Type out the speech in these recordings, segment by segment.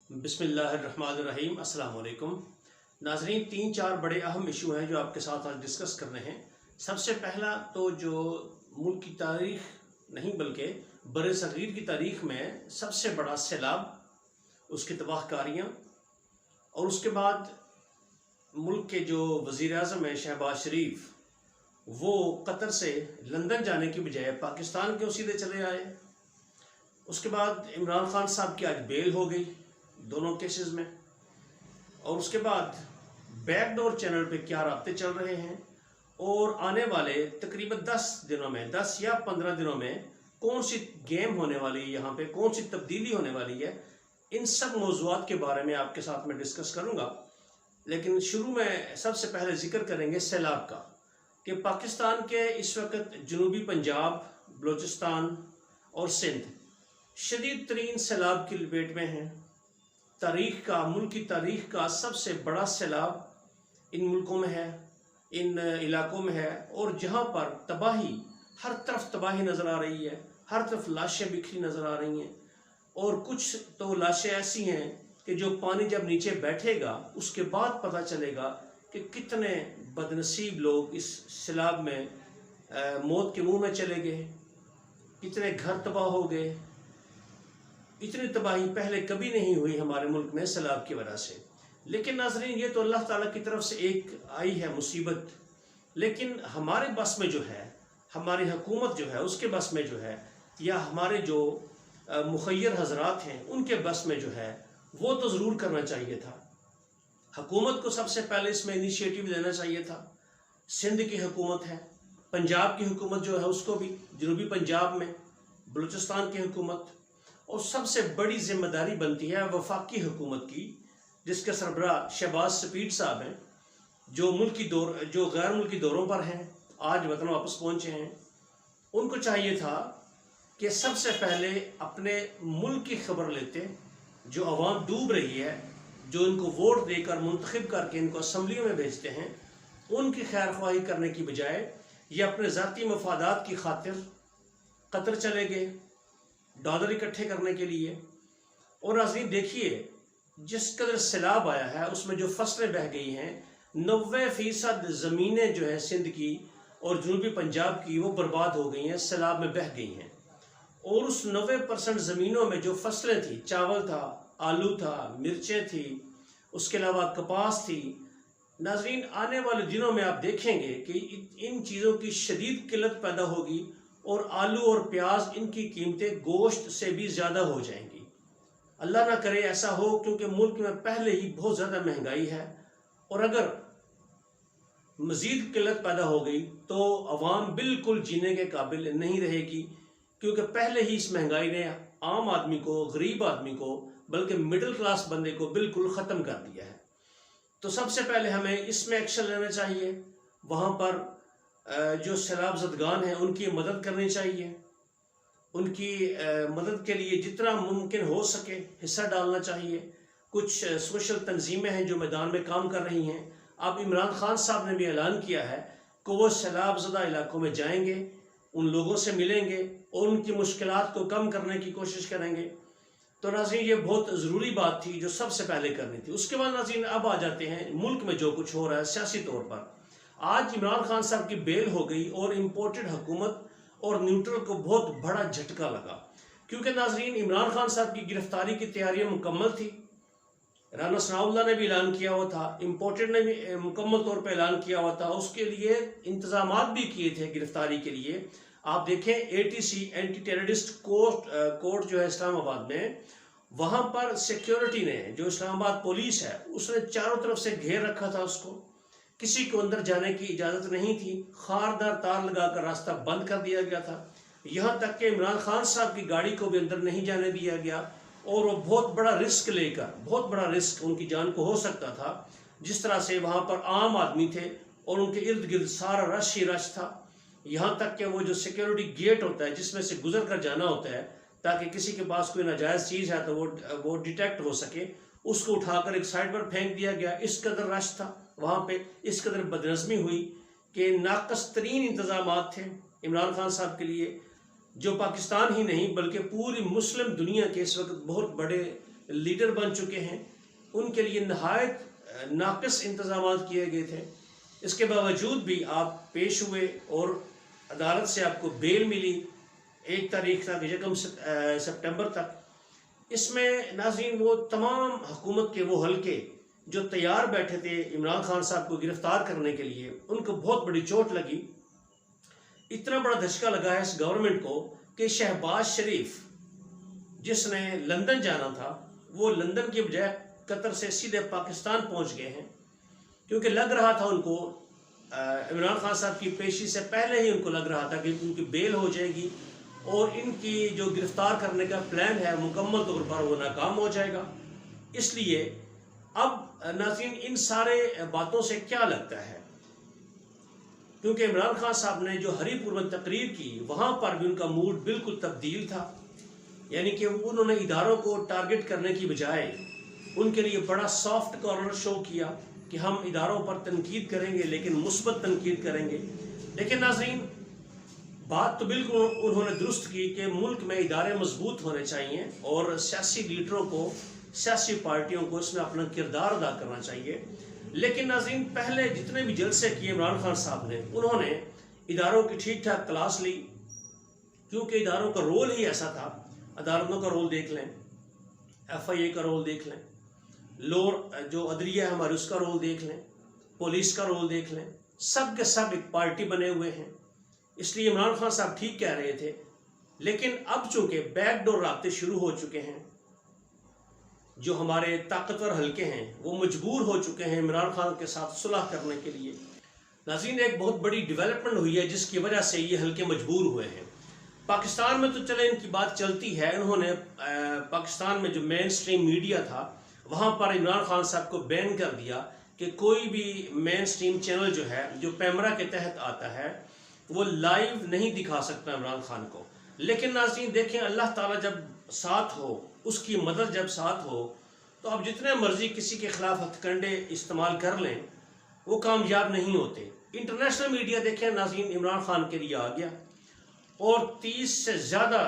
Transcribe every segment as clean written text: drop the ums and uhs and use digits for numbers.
बिस्मिल्लाहिर्रहमानिर्रहीम। अस्सलाम वालेकुम नाजरीन। 3-4 बड़े अहम इशू हैं जो आपके साथ आज डिस्कस करने हैं। सबसे पहला तो जो मुल्क की तारीख नहीं बल्कि बर सगीर की तारीख में सबसे बड़ा सैलाब, उसकी तबाहकारियाँ, और उसके बाद मुल्क के जो वज़ीर आज़म हैं शहबाज शरीफ, वो कतर से लंदन जाने की बजाय पाकिस्तान क्यों सीधे चले आए। उसके बाद इमरान खान साहब की आज बेल हो गई दोनों केसेस में, और उसके बाद बैकडोर चैनल पे क्या राब्ते चल रहे हैं, और आने वाले तकरीबन 10 दिनों में, 10 या 15 दिनों में कौन सी गेम होने वाली है, यहाँ पे कौन सी तब्दीली होने वाली है, इन सब मौज़ूआत के बारे में आपके साथ मैं डिस्कस करूँगा। लेकिन शुरू में सबसे पहले जिक्र करेंगे सैलाब का, कि पाकिस्तान के इस वक्त जनूबी पंजाब, बलूचिस्तान और सिंध शदीद तरीन सैलाब की लपेट में हैं। मुल्क की तारीख का सबसे बड़ा सैलाब इन मुल्कों में है, इन इलाकों में है, और जहाँ पर तबाही, हर तरफ तबाही नज़र आ रही है, हर तरफ लाशें बिखरी नज़र आ रही हैं, और कुछ तो लाशें ऐसी हैं कि जो पानी जब नीचे बैठेगा उसके बाद पता चलेगा कि कितने बदनसीब लोग इस सैलाब में मौत के मुंह में चले गए, कितने घर तबाह हो गए। इतनी तबाही पहले कभी नहीं हुई हमारे मुल्क में सैलाब की वजह से। लेकिन नाज़रीन, ये तो अल्लाह ताला की तरफ से एक आई है मुसीबत, लेकिन हमारे बस में जो है, हमारी हुकूमत जो है उसके बस में जो है, या हमारे जो मुखय्यर हजरात हैं उनके बस में जो है, वो तो ज़रूर करना चाहिए था। हुकूमत को सबसे पहले इसमें इनिशिएटिव लेना चाहिए था। सिंध की हुकूमत है, पंजाब की हुकूमत जो है उसको भी, जनूबी पंजाब में बलूचिस्तान की हुकूमत, और सबसे बड़ी जिम्मेदारी बनती है वफाकी हुकूमत की, जिसके सरबराह शहबाज शरीफ साहब हैं, जो गैर मुल्की दौरों पर हैं, आज वतन वापस पहुँचे हैं। उनको चाहिए था कि सबसे पहले अपने मुल्क की खबर लेते, जो आवाम डूब रही है, जो इनको वोट देकर मुंतखब करके इनको असम्बलियों में भेजते हैं, उनकी खैर ख्वाही करने की बजाय ये अपने ज़ाती मफादात की खातिर कतर चले गए डॉलर इकट्ठे करने के लिए। और नाज़रीन देखिए, जिस कदर सैलाब आया है उसमें जो फसलें बह गई हैं, 90% ज़मीनें जो है सिंध की और जनूबी पंजाब की वो बर्बाद हो गई हैं, सैलाब में बह गई हैं। और उस 90% ज़मीनों में जो फसलें थी, चावल था, आलू था, मिर्चें थी, उसके अलावा कपास थी। नाज़रीन, आने वाले दिनों में आप देखेंगे कि इन चीज़ों की शदीद किल्लत पैदा होगी, और आलू और प्याज, इनकी कीमतें गोश्त से भी ज़्यादा हो जाएंगी। अल्लाह ना करे ऐसा हो, क्योंकि मुल्क में पहले ही बहुत ज़्यादा महंगाई है, और अगर मज़ीद किल्लत पैदा हो गई तो अवाम बिल्कुल जीने के काबिल नहीं रहेगी, क्योंकि पहले ही इस महंगाई ने आम आदमी को, गरीब आदमी को, बल्कि मिडिल क्लास बंदे को बिल्कुल ख़त्म कर दिया है। तो सबसे पहले हमें इसमें एक्शन लेना चाहिए। वहाँ पर जो सैलाब ज़दगान हैं उनकी मदद करनी चाहिए, उनकी मदद के लिए जितना मुमकिन हो सके हिस्सा डालना चाहिए। कुछ सोशल तंजीमें हैं जो मैदान में काम कर रही हैं। अब इमरान खान साहब ने भी ऐलान किया है कि वो सैलाब ज़दा इलाकों में जाएंगे, उन लोगों से मिलेंगे और उनकी मुश्किलात को कम करने की कोशिश करेंगे। तो नाज़रीन, ये बहुत ज़रूरी बात थी जो सबसे पहले करनी थी। उसके बाद नाज़रीन, अब आ जाते हैं मुल्क में जो कुछ हो रहा है सियासी तौर पर। आज इमरान खान साहब की बेल हो गई और इम्पोर्टेड हुकूमत और न्यूट्रल को बहुत बड़ा झटका लगा, क्योंकि नाज़रीन, इमरान खान साहब की गिरफ्तारी की तैयारियां मुकम्मल थी। राना सनाउल्लाह ने भी ऐलान किया हुआ था, इम्पोर्टेड ने भी मुकम्मल तौर पर ऐलान किया हुआ था, उसके लिए इंतजामात भी किए थे गिरफ्तारी के लिए। आप देखें, ATC एंटी टेररिस्ट कोर्ट जो है इस्लामाबाद में, वहाँ पर सिक्योरिटी ने, जो इस्लामाबाद पुलिस है, उसने चारों तरफ से घेर रखा था उसको, किसी को अंदर जाने की इजाज़त नहीं थी, खारदार तार लगाकर रास्ता बंद कर दिया गया था। यहाँ तक कि इमरान खान साहब की गाड़ी को भी अंदर नहीं जाने दिया गया, और वो बहुत बड़ा रिस्क लेकर, बहुत बड़ा रिस्क उनकी जान को हो सकता था, जिस तरह से वहाँ पर आम आदमी थे और उनके इर्द गिर्द सारा रश ही रश था। यहाँ तक कि वो जो सिक्योरिटी गेट होता है जिसमें से गुजर कर जाना होता है ताकि किसी के पास कोई नाजायज़ चीज़ है तो वो डिटेक्ट हो सके, उसको उठाकर एक साइड पर फेंक दिया गया। इस कदर रश था वहाँ पे, इस कदर बदनज़मी हुई कि नाक़स तरीन इंतज़ामात थे इमरान खान साहब के लिए, जो पाकिस्तान ही नहीं बल्कि पूरी मुस्लिम दुनिया के इस वक्त बहुत बड़े लीडर बन चुके हैं, उनके लिए नहायत नाक़िस इंतज़ाम किए गए थे। इसके बावजूद भी आप पेश हुए और अदालत से आपको बेल मिली 1 तारीख तक, 1 सितंबर तक। इसमें नाज़रीन वो तमाम हुकूमत के वो हल्के जो तैयार बैठे थे इमरान खान साहब को गिरफ्तार करने के लिए, उनको बहुत बड़ी चोट लगी। इतना बड़ा धचका लगा है इस गवर्नमेंट को कि शहबाज शरीफ जिसने लंदन जाना था, वो लंदन के बजाय कतर से सीधे पाकिस्तान पहुंच गए हैं, क्योंकि लग रहा था उनको इमरान खान साहब की पेशी से पहले ही उनको लग रहा था कि उनकी बेल हो जाएगी और इनकी जो गिरफ्तार करने का प्लान है मुकम्मल तौर पर वो नाकाम हो जाएगा। इसलिए अब नाज़रीन इन सारे बातों से क्या लगता है, क्योंकि इमरान खान साहब ने जो हरीपुर में तकरीर की वहाँ पर भी उनका मूड बिल्कुल तब्दील था। यानी कि उन्होंने इदारों को टारगेट करने की बजाय उनके लिए बड़ा सॉफ्ट कॉर्नर शो किया कि हम इदारों पर तनकीद करेंगे लेकिन मुस्बत तनकीद करेंगे। लेकिन नाज़रीन बात तो बिल्कुल उन्होंने दुरुस्त की कि मुल्क में इदारे मजबूत होने चाहिए और सियासी लीडरों को, सियासी पार्टियों को इसमें अपना किरदार अदा करना चाहिए। लेकिन नाज़रीन पहले जितने भी जलसे किए इमरान खान साहब ने, उन्होंने इदारों की ठीक ठाक क्लास ली, क्योंकि इदारों का रोल ही ऐसा था। अदालतों का रोल देख लें, FIA का रोल देख लें, लोअर जो अदलिया है हमारी उसका रोल देख लें, पुलिस का रोल देख लें, सब के सब एक पार्टी बने हुए हैं। इसलिए इमरान खान साहब ठीक कह रहे थे। लेकिन अब चूंकि बैकडोर राब्ते शुरू हो चुके हैं, जो हमारे ताकतवर हल्के हैं वो मजबूर हो चुके हैं इमरान खान के साथ सुलह करने के लिए। नाज़रीन एक बहुत बड़ी डेवलपमेंट हुई है जिसकी वजह से ये हल्के मजबूर हुए हैं। पाकिस्तान में तो चले इनकी बात चलती है, इन्होंने पाकिस्तान में जो मेन स्ट्रीम मीडिया था वहाँ पर इमरान खान साहब को बैन कर दिया कि कोई भी मेन स्ट्रीम चैनल जो है, जो पैमरा के तहत आता है, वो लाइव नहीं दिखा सकता इमरान खान को। लेकिन नाज़रीन देखें, अल्लाह ताला जब साथ हो, उसकी मदद जब साथ हो, तो अब जितने मर्जी किसी के खिलाफ हथकंडे इस्तेमाल कर लें वो कामयाब नहीं होते। इंटरनेशनल मीडिया देखें नाज़रीन इमरान खान के लिए आ गया और 30 से ज़्यादा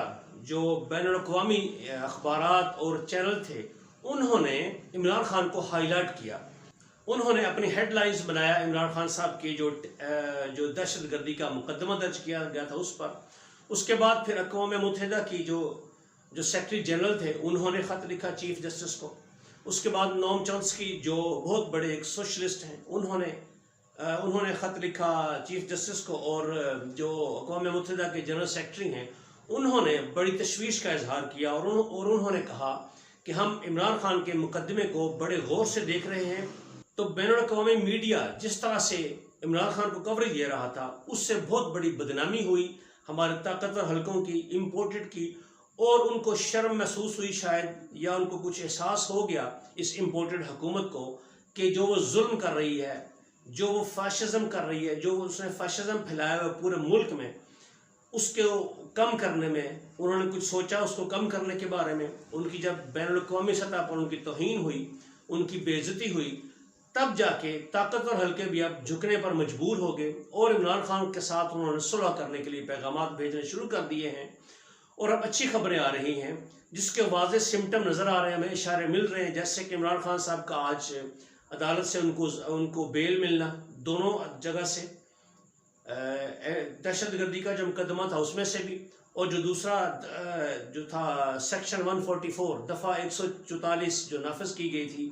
जो बैनुल-अक़वामी अखबारात और चैनल थे उन्होंने इमरान खान को हाईलाइट किया। उन्होंने अपनी हेडलाइंस बनाया इमरान खान साहब की जो दहशतगर्दी का मुकदमा दर्ज किया गया था उस पर। उसके बाद फिर अक़वाम मुत्तहिदा की जो सेक्रेटरी जनरल थे उन्होंने ख़त लिखा चीफ जस्टिस को। उसके बाद नोम चॉम्स्की जो बहुत बड़े एक सोशलिस्ट हैं उन्होंने ख़त लिखा चीफ जस्टिस को, और जो अक़वाम मुत्तहिदा के जनरल सेक्रेटरी हैं उन्होंने बड़ी तशवीश का इजहार किया और उन्होंने कहा कि हम इमरान खान के मुकदमे को बड़े गौर से देख रहे हैं। तो बैनुल-अक़वामी मीडिया जिस तरह से इमरान खान को कवरेज दे रहा था उससे बहुत बड़ी बदनामी हुई हमारे ताकतवर हलकों की, इम्पोर्टेड की, और उनको शर्म महसूस हुई शायद, या उनको कुछ एहसास हो गया इस इम्पोर्टेड हुकूमत को कि जो वो जुल्म कर रही है, जो वो फाशिज़म कर रही है, जो उसने फाशिज़म फैलाया हुआ पूरे मुल्क में, उसको कम करने में उन्होंने कुछ सोचा। उसको कम करने के बारे में उनकी जब बैनुल-अक़वामी सतह पर उनकी तौहीन हुई, उनकी बेइज्जती हुई, तब जाके ताकतवर हल्के भी अब झुकने पर मजबूर हो गए और इमरान खान के साथ उन्होंने सुलह करने के लिए पैगामात भेजने शुरू कर दिए हैं। और अब अच्छी खबरें आ रही हैं जिसके वाज़े सिम्टम नज़र आ रहे हैं, हमें इशारे मिल रहे हैं, जैसे कि इमरान खान साहब का आज अदालत से उनको बेल मिलना, दोनों जगह से, दहशतगर्दी का जो मुकदमा था उसमें से भी, और जो दूसरा जो था सेक्शन 144 दफ़ा 144 जो नाफिज की गई थी,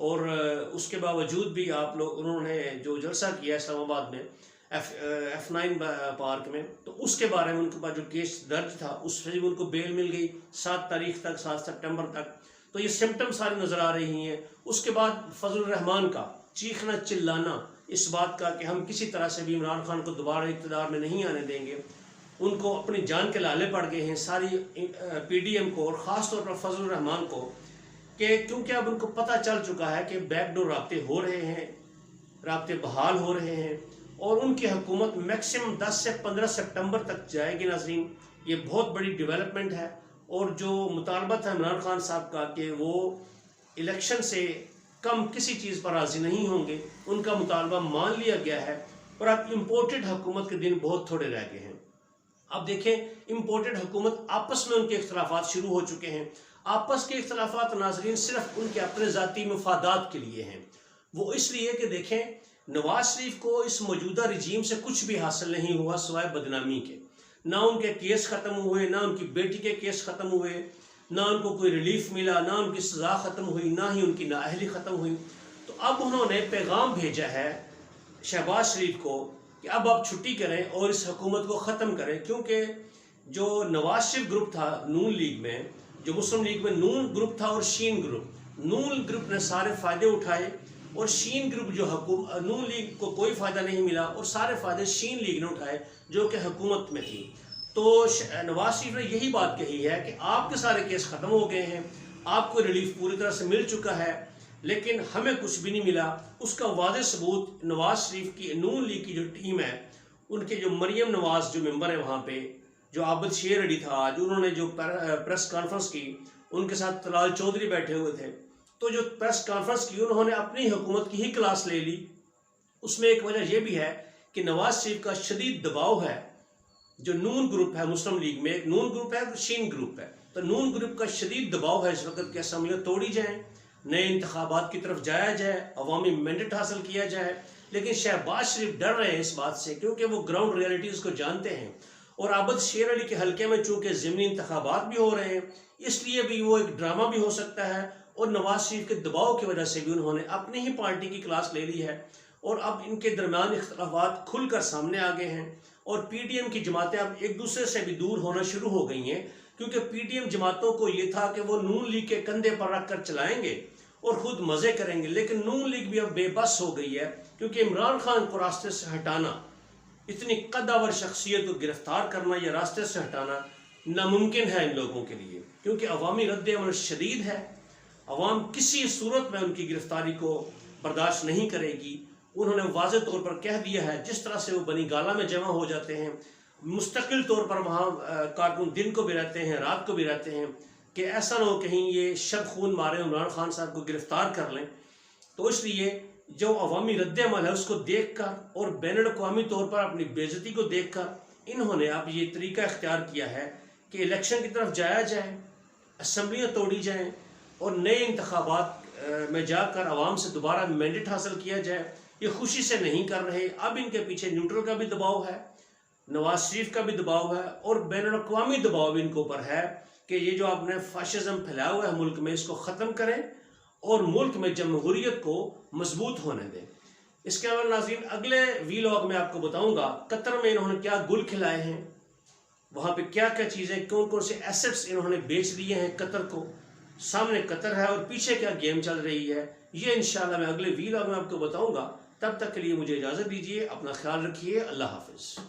और उसके बावजूद भी आप लोग उन्होंने जो जलसा किया इस्लामाबाद में F9 पार्क में, तो उसके बारे में उनके पास जो केस दर्ज था उससे भी उनको बेल मिल गई 7 तारीख तक, 7 सितंबर तक। तो ये सिम्टम सारी नज़र आ रही हैं। उसके बाद फजलुर रहमान का चीखना चिल्लाना इस बात का कि हम किसी तरह से भी इमरान खान को दोबारा इक़्तिदार में नहीं आने देंगे, उनको अपनी जान के लाले पड़ गए हैं सारी PDM को, और ख़ास तौर पर फजलुर रहमान को, कि क्योंकि अब उनको पता चल चुका है कि बैकडोर राब्ते हो रहे हैं, राब्ते बहाल हो रहे हैं, और उनकी हुकूमत मैक्सिमम 10 से 15 सितंबर तक जाएगी। नाज़रीन ये बहुत बड़ी डेवलपमेंट है, और जो मुतालबा था इमरान खान साहब का कि वो इलेक्शन से कम किसी चीज़ पर राज़ी नहीं होंगे, उनका मुतालबा मान लिया गया है, और अब इम्पोर्टेड हुकूमत के दिन बहुत थोड़े रह गए हैं। अब देखें इम्पोर्टेड हुकूमत आपस में उनके इख्तलाफात शुरू हो चुके हैं। آپس کے اختلافات ناظرین صرف ان کے اپنے ذاتی مفادات کے لیے ہیں. وہ اس لیے کہ دیکھیں نواز شریف کو اس موجودہ رجیم سے کچھ بھی حاصل نہیں ہوا سوائے بدنامی کے. نہ ان کے کیس ختم ہوئے، نہ ان کی بیٹی کے کیس ختم ہوئے، نہ ان کو کوئی ریلیف ملا، نہ ان کی سزا ختم ہوئی، نہ ہی ان کی نااہلی ختم ہوئی. تو اب انہوں نے پیغام بھیجا ہے شہباز شریف کو کہ اب آپ چھٹی کریں اور اس حکومت کو ختم کریں، کیونکہ جو نواز شریف گروپ تھا نون لیگ میں، جو مسلم لیگ میں نون گروپ تھا اور شین گروپ، نون گروپ نے سارے فائدے اٹھائے اور شین گروپ جو نون لیگ کو کوئی فائدہ نہیں ملا اور سارے فائدے شین لیگ نے اٹھائے جو کہ حکومت میں تھی. تو نواز شریف نے یہی بات کہی ہے کہ آپ کے سارے کیس ختم ہو گئے ہیں، آپ کو ریلیف پوری طرح سے مل چکا ہے، لیکن ہمیں کچھ بھی نہیں ملا. اس کا واضح ثبوت نواز شریف کی نون لیگ کی جو ٹیم ہے، ان کے جو مریم نواز جو ممبر ہے وہاں پہ، جو عابد شیر علی تھا، جو انہوں نے جو پریس کانفرنس کی، ان کے ساتھ طلال چودھری بیٹھے ہوئے تھے، تو جو پریس کانفرنس کی انہوں نے اپنی حکومت کی ہی کلاس لے لی. اس میں ایک وجہ یہ بھی ہے کہ نواز شریف کا شدید دباؤ ہے. جو نون گروپ ہے مسلم لیگ میں، ایک نون گروپ ہے شین گروپ ہے، تو نون گروپ کا شدید دباؤ ہے اس وقت کہ اسمبلیاں توڑی جائیں، نئے انتخابات کی طرف جایا جائے، عوامی مینڈیٹ حاصل کیا جائے. لیکن شہباز شریف ڈر رہے ہیں اس بات سے کیونکہ وہ گراؤنڈ ریئلٹیز کو جانتے ہیں، اور عابد شیر علی کے حلقے میں چونکہ ضمنی انتخابات بھی ہو رہے ہیں، اس لیے بھی وہ ایک ڈرامہ بھی ہو سکتا ہے. اور نواز شریف کے دباؤ کی وجہ سے بھی انہوں نے اپنی ہی پارٹی کی کلاس لے لی ہے، اور اب ان کے درمیان اختلافات کھل کر سامنے آ گئے ہیں، اور پی ٹی ایم کی جماعتیں اب ایک دوسرے سے بھی دور ہونا شروع ہو گئی ہیں. کیونکہ پی ٹی ایم جماعتوں کو یہ تھا کہ وہ نون لیگ کے کندھے پر رکھ کر چلائیں گے اور خود مزے کریں گے، لیکن نون لیگ بھی اب بے بس ہو گئی ہے، کیونکہ عمران خان کو راستے سے ہٹانا، اتنی قدآور شخصیت کو گرفتار کرنا یا راستے سے ہٹانا ناممکن ہے ان لوگوں کے لیے، کیونکہ عوامی رد عمل شدید ہے. عوام کسی صورت میں ان کی گرفتاری کو برداشت نہیں کرے گی. انہوں نے واضح طور پر کہہ دیا ہے، جس طرح سے وہ بنی گالہ میں جمع ہو جاتے ہیں، مستقل طور پر وہاں کارکن دن کو بھی رہتے ہیں رات کو بھی رہتے ہیں، کہ ایسا نہ ہو کہیں یہ شب خون مارے عمران خان صاحب کو گرفتار کر لیں. تو اس لیے جو عوامی رد عمل ہے اس کو دیکھ کر اور بین الاقوامی طور پر اپنی بے عزتی کو دیکھ کر انہوں نے اب یہ طریقہ اختیار کیا ہے کہ الیکشن کی طرف جایا جائے، اسمبلیاں توڑی جائیں اور نئے انتخابات میں جا کر عوام سے دوبارہ مینڈیٹ حاصل کیا جائے. یہ خوشی سے نہیں کر رہے. اب ان کے پیچھے نیوٹرل کا بھی دباؤ ہے، نواز شریف کا بھی دباؤ ہے، اور بین الاقوامی دباؤ بھی ان کے اوپر ہے کہ یہ جو آپ نے فاشزم پھیلایا ہوا ہے ملک میں، اس کو ختم کریں اور ملک میں جمہوریت کو مضبوط ہونے دیں. اس کے علاوہ ناظرین اگلے ویلاگ میں آپ کو بتاؤں گا قطر میں انہوں نے کیا گل کھلائے ہیں، وہاں پہ کیا کیا چیزیں، کون کون سے ایسٹس انہوں نے بیچ دیے ہیں قطر کو. سامنے قطر ہے اور پیچھے کیا گیم چل رہی ہے، یہ انشاءاللہ میں اگلے ویلاگ میں آپ کو بتاؤں گا. تب تک کے لیے مجھے اجازت دیجیے، اپنا خیال رکھیے. اللہ حافظ.